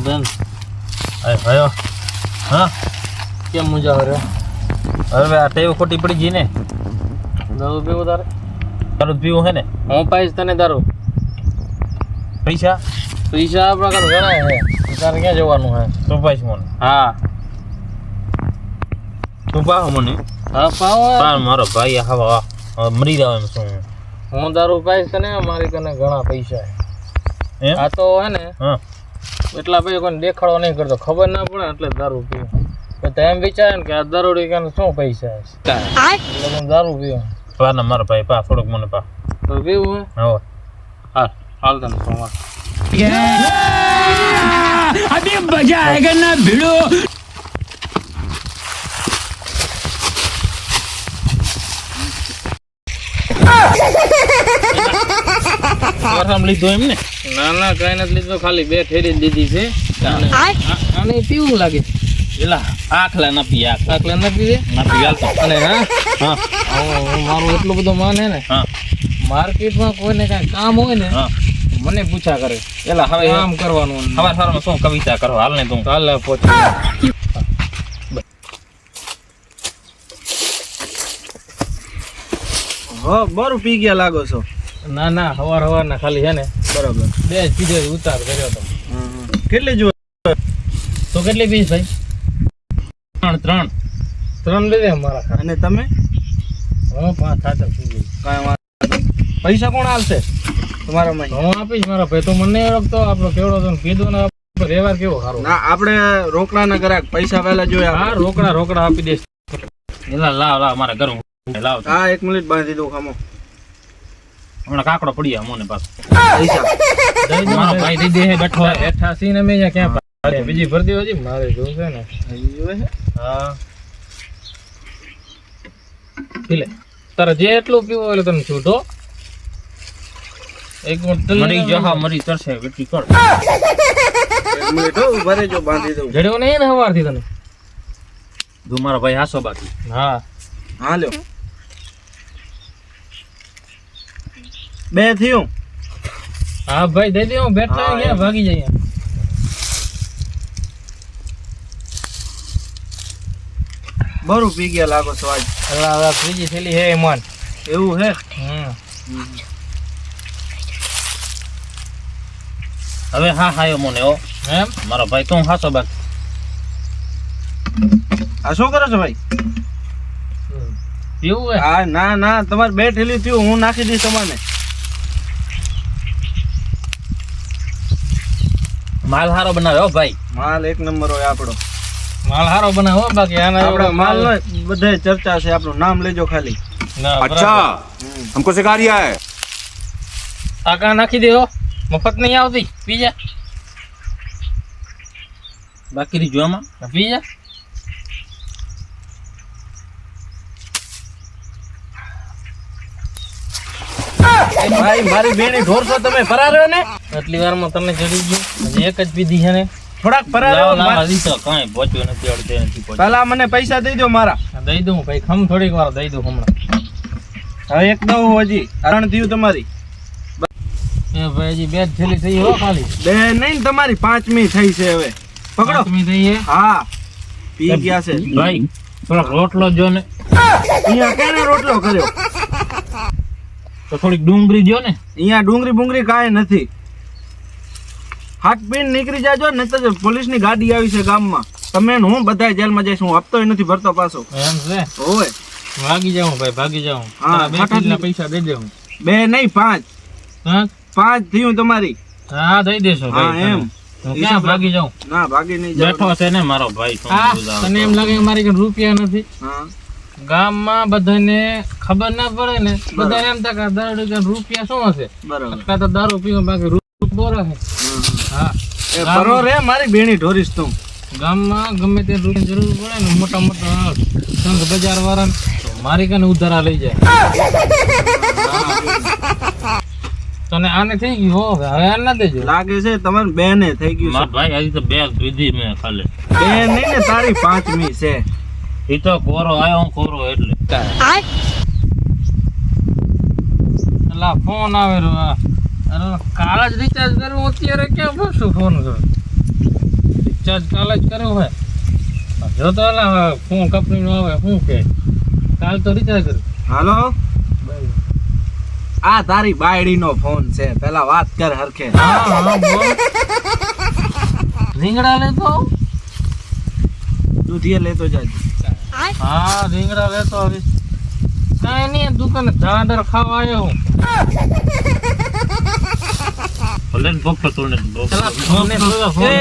બેન અરે ભાઈઓ હા કેમ મુજા રહ્યો હવે આ ટેવ ખોટી પડી ગઈ ને દારૂ પીવું તારે દારૂ પીવું હે ને હું પાઈશ તને દારૂ પૈસા પૈસા આપણા ઘર ઘણા હે તારે ક્યાં જવાનું હે તું પાઈશ મને હા તું પાવ મને હા પાવ મારો ભાઈ હા મરી જાવ એમ શું હું દારૂ પાઈશ તને મારી કને ઘણા પૈસા હે આ તો હે ને હા એટલા ભાઈ કોઈને દેખાડો નહીં કરતો ખબર ના પડે એટલે દારૂ પીવું તો એમ વિચારે ને કે આ દારૂડી કાને શું પૈસા છે એટલે હું દારૂ પીવું ના મારો ભાઈ પા થોડુંક મને પા તો પીવું હે હા હા હાલ તને સોમવાર अभी मजा आएगा ना भिड़ो લીધો એમ ને ના ના કઈ નથી લીધો ખાલી બે ઠેરી દીધી છે આને પીવું લાગે એલા આખલા ના પી આખલા ના પીવે ના પી હાલતો અને હા હા મારું એટલું બધું માને ને હા માર્કેટમાં કોઈને કાંઈ કામ હોય ને હા મને પૂછા કરે એલા હવે કામ કરવાનું સવાર સવારમાં શું કવિતા કરો હાલ ને તું હાલ પહોંચી હા બરું પી ગયા લાગો છો ના ના સવાર ના ખાલી છે ને બરાબર બે સીધો ઉતાર કર્યો તો કેટલી જો તો કેટલી પીસ ભાઈ ત્રણ દે મારા અને તમે હું 5 ખાતર પી ગઈ કાંઈ પૈસા કોણ આવશે તમારા માં હું આપીશ મારા ભાઈ તો મને ઓળખતો આપણો કેવડો તો કીધું ને વ્યવહાર કેવો સારો ના આપણે રોકડા ના કરાક પૈસા પહેલા જોયા હા રોકડા આપી દઈશ એલા લાવ મારા ઘર લાવ હા 1 મિનિટ બાંધી દઉં ખામો હમણાં કાકડો પડી ગયા મને પાછો પૈસા મારો ભાઈ દઈ દે બેઠો હેઠા સીને મેં ક્યાં પાડે બીજી ભરતી હજી મારે જોશે ને હા પીલે તારે જે એટલું પીવું એટલે તને છૂટો એક મિનિટ મરી જા મરી તરશે વેટી કર 1 મિનિટ હો ઉભા રહેજો બાંધી દઉં જડ્યો નહીં ને સવારથી તને તું મારો ભાઈ હાસો બાકી હા હા લ્યો 2 થયું હા ભાઈ દઈ દે હું બેઠા ક્યાં ભાગી જઈએ બરું પી ગયા લાગો છો આજ હવે ત્રીજી થેલી હે મન એવું હે હવે હા હાયો મને ઓ એમ મારો ભાઈ તું હાસો બાકી આ શું કરો છો ભાઈ પીવું હે હા ના ના તમારે 2 ઠેલી થયું હું નાખી દઈશ તમને માલ હારો બનાવ્યો ભાઈ માલ 1 નંબર હોય આપણો માલ હારો બનાવો બાકી આના આપણો માલ નો બધે ચર્ચા છે આપણું નામ લેજો ખાલી अच्छा हमको सिखा रिया है આકા નાખી દેવો મફત નહીં આવતી પી જા બાકી રી જોમાં પી જા ભાઈ મારી બેની ઢોરસો તમે ફરાર્યો ને આટલી વારમાં તમે ચડી ગયું હજી એક જ પીધી છે ને થોડાક ફરાર્યો હજી તો કાંઈ પહોંચ્યો નથી અડધે નથી પહોંચ્યો પહેલા મને પૈસા દઈ દો મારા દઈ દઉં ભાઈ ખમ થોડીક વાર દઈ દઉં હમણાં હવે 1 દઉં હજી 3 થયું તમારી એ ભાઈ હજી 2 થેલી થઈ હો ખાલી 2 નહીં તમારી 5મી થઈ છે હવે પકડો પાંચમી થઈ હે હા પી ગયા છે ભાઈ થોડોક રોટલો જો ને અહીંયા કેને રોટલો કર્યો તો થોડીક ડુંગળી જો ને અહીંયા ડુંગળી બુંગળી કાંઈ નથી હાથ પીને નીકળી જાજો ને તો પોલીસની ગાડી આવી છે ગામમાં તમે ને હું બધા જેલમાં જઈશ હું હપ્તોય નથી ભરતો પાછો એમ છે ઓય ભાગી જાઉં ભાઈ ભાગી જાઉં હા, બે થેલીના પૈસા દઈ દેવું 2 નહીં 5 હા 5 થયું તમારી હા દઈ દેશો હા ભાઈ એમ હું ક્યાં ભાગી જાઉં ના ભાગી નહીં જાવ બેઠો છે ને મારો ભાઈ હા તને એમ લાગે કે મારી કને રૂપિયા નથી હા ગામમાં બધાને ખબર ના પડે ને બધાને એમ થાય કે દારૂ કે રૂપિયા શું હશે બરાબર અત્યારે તો દારૂ પીવો બાકી રૂપિયા બોરા છે હા એ બરો રે મારી બેણી ઢોરીશ તું ગામમાં ગમે તે રૂપિયા જરૂર પડે ને મોટા મોટા સંઘ બજાર વાળા મારી કને ઉધારા લઈ જાય તને આને થઈ ગયું હો હવે આને ના દેજો લાગે છે તમારે બેને થઈ ગયું છે ભાઈ હજી તો બે પીધી મેં ખાલી બે નહીં ને તારી 5મી છે એ તો કોરો આવ્યો હું કોરો એટલે અલા ફોન આવે અરે કાલ જ રિચાર્જ કરું અત્યારે ક્યાં પાછું ફોન કરું રિચાર્જ કાલે જ કર્યું હે જો તો એલા ફોન કંપનીનો આવે શું કે કાલ તો રિચાર્જ કર્યું. હાલો આ તારી બાયડીનો ફોન છે, પેલા વાત કર હરખે. હા બોલ. રીંગણા લેતો આવું? દૂધિયા લેતો જાજે. હા રીંગણા લેતો આવીશ. કાંઈ નહીં દુકાને ધાંડર ખાવા આવ્યો હું. એ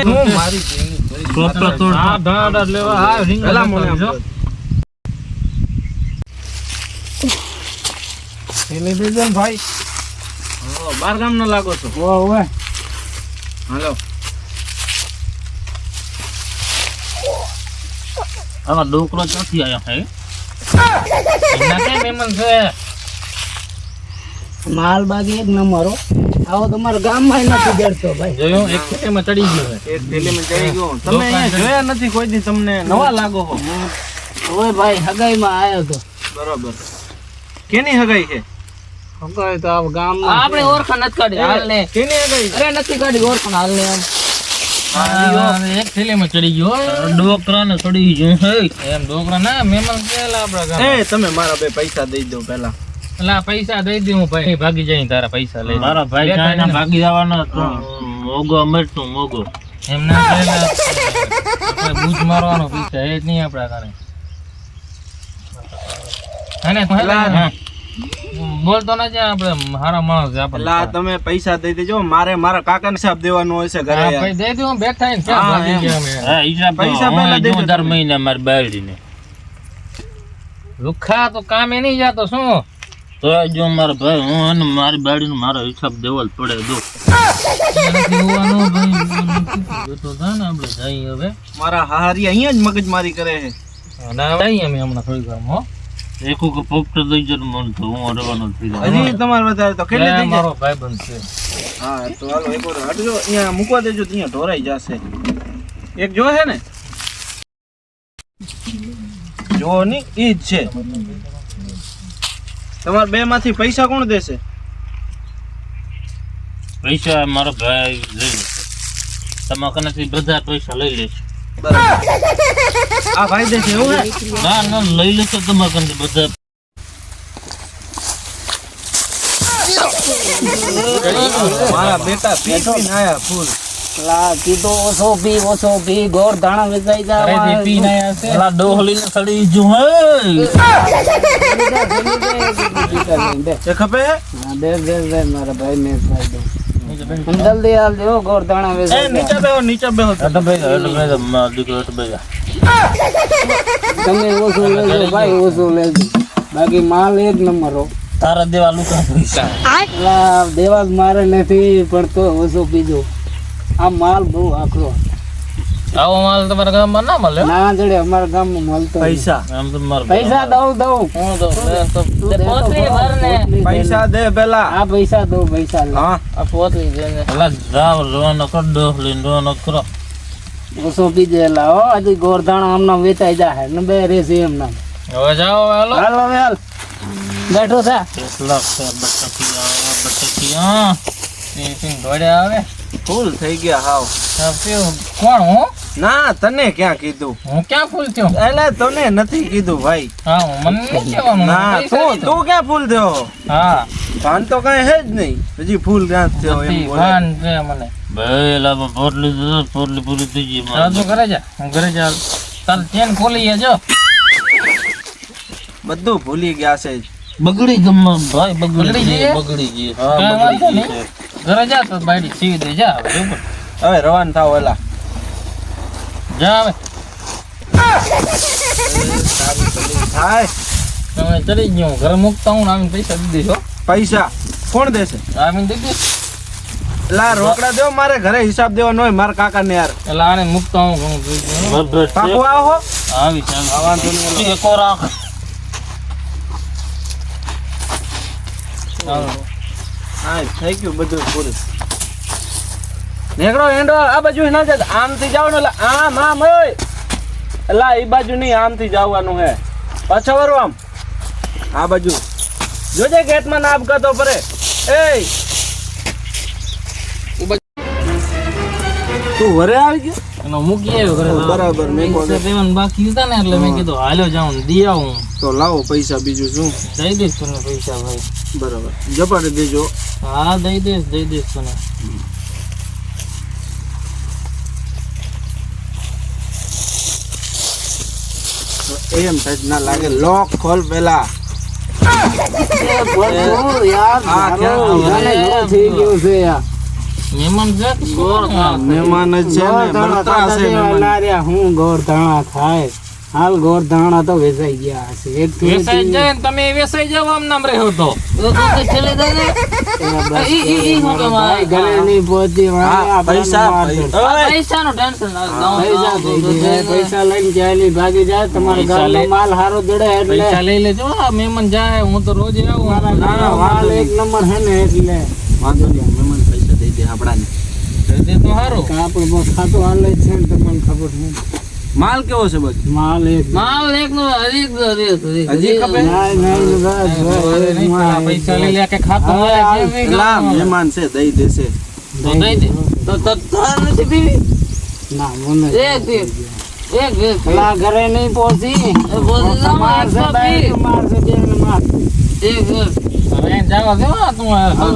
હું મારી બેની હા ધાંડર લેવા હા રીંગણા પેલા લેતો મને આવજો. થેલી દઈ દે ને ભાઈ. બાર ગામ નો લાગો છો? હાલો આમાં ડોકરો ક્યાંથી આવ્યો હે? એના કે મહેમાન છે? માલ બાકી એક નંબર હો. આવો તમારા ગામમાં નથી જડતો ભાઈ. જોયું એક ખેતરમાં ચડી ગયો હે. એક થેલીમાં ચડી ગયો. તમે અહીંયા જોયા નથી કોઈ દી, તમને નવા લાગો છો. ઓય ભાઈ હગાઈમાં આવ્યો તો. બરોબર. કેની હગાઈ છે? હગાઈ તો આ ગામમાં આપણે ઓળખાણ નથી કાઢી હાલ ને. કેની હગાઈ? અરે નથી કાઢી ઓળખાણ હાલ ને એમ. એક થેલીમાં ચડી ગયો ડોકરાને ચડી ગયો હે એમ. ડોકરા ના મહેમાન કેલા આપડા ગામ. એ તમે મારા બે પૈસા દઈ દો પેલા. એલા પૈસા દઈ દે હું ભાઈ ભાગી જાય તારા પૈસા લઈ. મારા ભાઈ કાંઈ ભાગી જવાનો મોગો મરતું મોગો એમ ના કહેલા. આપણે બૂજ મારવાનો પૈસા એ જ નહીં આપડા કારણે. અને બોલતો ના છે આપણે હારા માણસ છે આપણે. પેલા તમે પૈસા દઈ દેજો, મારે મારા કાકાને હિસાબ દેવાનો હોય છે ઘરે. હા ભાઈ દઈ દઉં બેઠા ને હા, ભાગી એમ. ગયા અમે. પૈસા પહેલા દઈ દો. દર મહિને મારી બાયડીને લુખા તો કામે નહીં જાતો શું તો જો મારા ભાઈ હું અને મારી બાયડીનો મારો હિસાબ દેવો જ પડે. જો તો થાય ને આપણે જઈએ હવે. મારા હારી અહીંયા જ મગજમારી કરે છે. જઈએ અમે હમણાં થોડી વાર હો. એક પોપટ દઈ જતો મન તો હું રવાનો થઈ જાય. હજી તમારે વધારે તો કેટલી થઈ મારો ભાઈબંધ છે. હા તો હાલો એક વાર હટજો, અહીંયા મૂકવા દેજો તો અહીંયા ઢોરાઈ જશે. એક જો છે ને જો ની ઈ જ છે. તમારા બે માંથી પૈસા કોણ દેશે? પૈસા મારો ભાઈ લઈ લેશે. તમારા કનેથી બધા પૈસા લઈ લેશે. આ ભાઈ દેશે એવું હે? ના ના લઈ લેશે તમારા કનેથી બધા. મારા બેટા પી પીને આયા ફૂલ. લા કીધો ઓછો પી ગોળ ધાણા વેચાઈ જાય. પીને આયા છે. એલા ડોહલીને સડી જો હે. એ ખપે હે? દે મારા ભાઈ ને ખાઈ દો. જલ્દી હાલ દો ગોળ ધાણા એ વેચાઈ નીચે બેહો, નીચે બેહો. તમે ઓછું લેજો ભાઈ, ઓછું લેજો. બાકી માલ એક નંબર હો. તારા દેવા લુકા પૈસા. લા દેવા મારે નથી પણ તો ઓછું પીજો. આ માલ બહુ આકરો. આવો માલ તમારા ગામમાં ના મળે. ના જડે અમારા ગામમાં મળતો પૈસા આમ તો મારો પૈસા દઉં હું તો પોતરી ભરને. પૈસા દે પેલા. આ પૈસા દઉં પૈસા લે. હા આ પોતરી દેને. એલા જાવ રોવાનો કર ડોહલીને રોવાનો કરો. ઓછો પીજે લા હો. હજી ગોરધાણા આમના વેચાઈ જાય ને બે રેસી એમના. હવે જાઓ હાલો. હાલ હવે હાલ બેઠો છે. કેટલા છે બટકિયા પીન દોડે આવે. ફૂલ થઈ ગયા હાવ. કોણ હું? ના તને ક્યાં કીધું? હું ક્યાં ફૂલ થયો? એટલે તને નથી કીધું ભાઈ. હા મને નહીં કહેવાનું. ના તું ક્યાં ફૂલ થયો? હા ભાન તો કઈ હે જ નહીં. હજી ફૂલ ક્યાં થયો એમ બોલે. ભાન છે મને. ભાઈ લાવો પોટલી પૂરી થઈ ગઈ. રાજુ ઘરે જા. હું ઘરે જા. તાર ચેન ખોલી જો. બધું ભૂલી ગયા છે. બગડી ગમ ભાઈ બગડી ગઈ. હા બગડી ગઈ છે. ઘરે જા તો બાયડી સીવી દે જા હવે ઉપર. હવે રવાન થાવ એલા. જા હવે. હાય તમે ચડી ગયો ઘરે મૂકતા હું આવીને પૈસા દીધી છો. પૈસા કોણ દેશે? આવીને દીધી લા રોકડા દેવો, મારે ઘરે હિસાબ દેવાનો હોય મારા કાકા ને યાર. એટલે આને મૂકતા હું ઘણું દીધું. પાકું આવો. આવી ચાલ આવવાનું નહીં. એકો રાખ. હા થઈ ગયું બધું પૂરું. નેકડો હેંડો આ બાજુ ના જાય. આમથી જાવ ને આમ આમ ઓય. એલા એ બાજુ નહીં, આમથી જવાનું હે. પાછા વરો આમ આ બાજુ જોજે ગેટમાં નાબ કરતો પરે. એ તું વરે આવી ગયો એનો મૂકી આવ્યો ઘરે. બરાબર મેં પૈસા દેવાના બાકી હતા ને એટલે મેં કીધું હાલ્યો જાઉં દી આવું. તો લાવો પૈસા બીજું શું દઈ દઈશ તને પૈસા ભાઈ. બરાબર જપાડે દેજો હા દઈ દઈશ તને. એમ થાય ના લાગે લોક ખોલ પેલા યાર આ ક્યાં ઘણું થઈ ગયું છે યાર. મહેમાન છે કે કોણ? મહેમાન જ છે ને બળતરા છે મહેમાન. હું ગોરધાણા થાય હાલ ગોરધાણા તો વેચાઈ ગયા હશે એક વેસાઈ જાય ને તમે વેસાઈ જાવ આમ નામ રહ્યો તો ઘરે નહીં પહોંચી હા, પૈસા પૈસાનું ટેન્શન પૈસા લઈને ચાલી ભાગી જાય તમારા ગામનો માલ હારો જડે એટલે પૈસા લઈ લેજો. આ મહેમાન જાય હું તો રોજ આવું. મારા ગામનો માલ એક નંબર હે ને એટલે વાંધો નહીં મહેમાન પૈસા દઈ દે આપડાને દઈ દે તો સારું. આપણે ખાતું હાલે જ છે ને તમને ખબર નહીં માલ કેવો છે બધું માલ એક માલ એકનો હજી ખપે પૈસા લઈ લે કે ખાતું હોય કેવી પેલા મહેમાન છે દઈ દેશે તો દઈ દે. તો તાર નથી પીવી? ના મને એક પેલા ઘરે નહીં પહોંચી માર છે બાઈ, માર છે બેન, માર. હવે જાવા દે હો તું.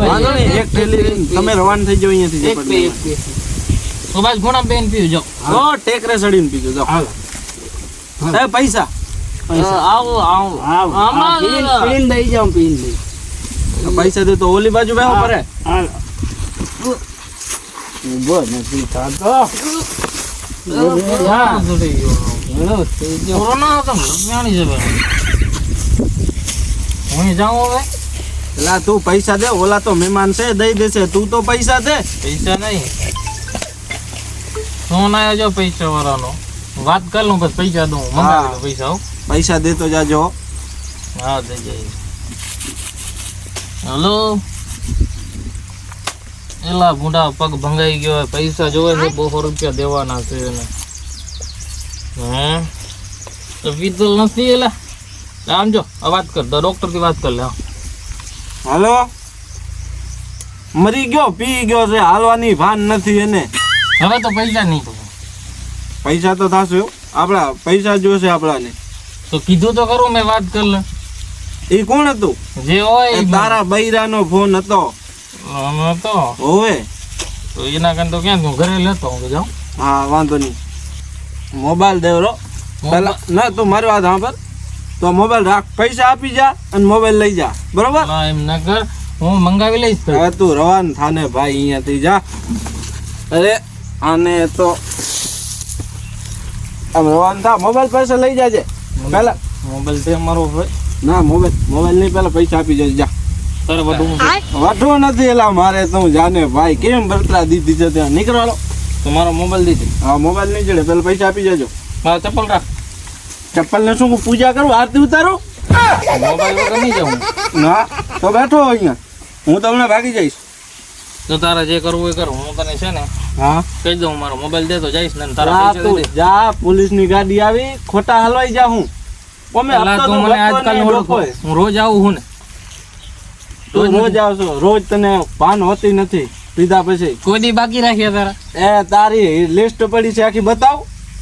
વાંધો નહીં એક થેલી લઈને તમે રવાના થઈ જાવ અહીંયાથી એક પી તો બસ ઘોડા બેન પીવું જાઓ. ઓ ટેકરે સડીને પીજો જાઓ એ પૈસા આવું આવ, આમાં પીન દઈ જાઉં પીન દઈ પૈસા દે તો ઓલી બાજુ બેહો પડે હાલ ઉભો નથી થતો કોરોના હતો જાણી છે ભાઈ. હું જાઉં હવે. પેલા તું પૈસા દે ઓલા તો મહેમાન છે દઈ દેશે તું તો પૈસા દે પૈસા નહીં ફોન આવ્યો જો પૈસા વાળાનો. વાત કર લઉં પછી પૈસા દઉં. મંગાવી લો પૈસા. હો પૈસા દે તો જાજો હા દઈ જાય. હલો એલા ભૂંડા પગ ભંગાઈ ગયો પૈસા જોવે છે 200 રૂપિયા દેવાના છે એને. તો વિદલ નથી એલા આમ જો આ વાત કર ડોક્ટર થી વાત કર લે. હાલો મરી ગયો પી ગયો છે હાલવાની ભાન નથી એને હવે તો પૈસા નહીં તો પૈસા તો થશે આપડા પૈસા જોશે આપડાને તો કીધું તો કરું મેં વાત કર લે. એ કોણ હતું જે હોય એ તારા બૈરાનો ફોન હતો તો હોવે તો એના કારણે તો ક્યાં હું ઘરે લેતો હું જાઉં. હા વાંધો નહીં મોબાઈલ દેવરો પેલા ના તું મારી વાત સાંભળ તો મોબાઈલ રાખ પૈસા આપી જા અને મોબાઈલ લઈ જા બરોબર ના એમ ના કર હું મંગાવી લઈશ તો. હવે તું રવાન થાને ભાઈ અહીંયાથી જા અરે આને તો આમ રવાન થા મોબાઈલ પૈસા લઈ જાજે પેલા મોબાઈલ તે મારો ભાઈ ના મોબાઈલ નહીં પેલા પૈસા આપી જજે જા તારે બધું વાઠો નથી એલા મારે તું જાને ભાઈ કેમ બરતરા દીધી છે ત્યાં નીકળવાનો તમારો મોબાઈલ દીધી. હા મોબાઈલ નહીં જડે પેલા પૈસા આપી જજો મારા ચપ્પલ રાખ. ચપ્પલ ને શું પૂજા કરું આરતી ઉતારો મોબાઈલ વગર નહીં જાઉં. ના તો બેઠો અહીંયા હું તમને ભાગી જઈશ તો તારે જે કરવું એ કર. હું તને છે ને હા કહી દઉં મારો મોબાઈલ દે તો જઈશ ને તારા જા પૈસા તું દઈ દે. જા પોલીસની ગાડી આવી ખોટા હલવાઈ જા હું અમે પેલા હપ્તો તું તો મને ભરતો આજકાલ નહીં ઓળખો. લોકોએ. હું રોજ આવું હું ને તું રોજ આવશો રોજ તને ભાન હોતી નથી પીધા પછી કોઈ દી બાકી રાખ્યા તારા એ તારી લિસ્ટ પડી છે આખી બતાવ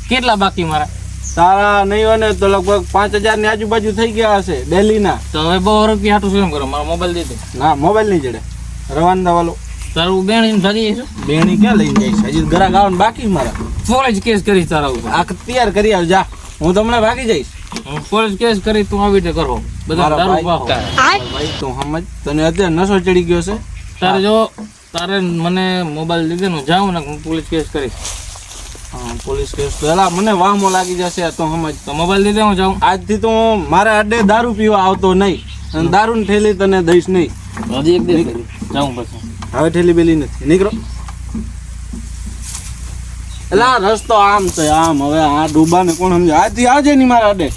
કેટલા બાકી મારા? તારા નહીં હોય ને તો લગભગ 5000 ની આજુબાજુ થઈ ગયા હશે ડેલીના તો હવે 200 રૂપિયા હાટું શું એમ કરો મારો મોબાઈલ દે દે. ના મોબાઈલ નહીં જડે રવાના વાળો તારું બેન ભાગી જઈશ. બેણી ક્યાં લઈને જઈશ હજી ઘરા ગાવાનું બાકી મારા પોલીસ કેસ કરીશ તારા ઉપર. આ તૈયાર કરી આવ જા હું તમને ભાગી જઈશ હું પોલીસ કેસ કરી તું આવી રીતે કરો બધા મારો દારૂ ભાઈ. પાહો. ભાઈ તું સમજ તને અત્યારે નશો ચડી ગયો છે તારે જો તારે મને મોબાઈલ દીધે હું જાઉં ને હું પોલીસ કેસ કરીશ. હા પોલીસ કેસ પેલા મને વાહમો લાગી જશે તો સમજ તો મોબાઈલ દીધે હું જાઉં. આજથી તો હું મારા અડે દારૂ પીવા આવતો નહીં અને દારૂની થેલી તને દઈશ નહીં હજી એક દિવસ જાઉં પછી. હવે ઠેલી બેલી નથી નીકળો એટલે આ રસ્તો આમ છે આમ હવે આ ડૂબાને કોણ સમજે આજથી આવજે નહીં મારા અડે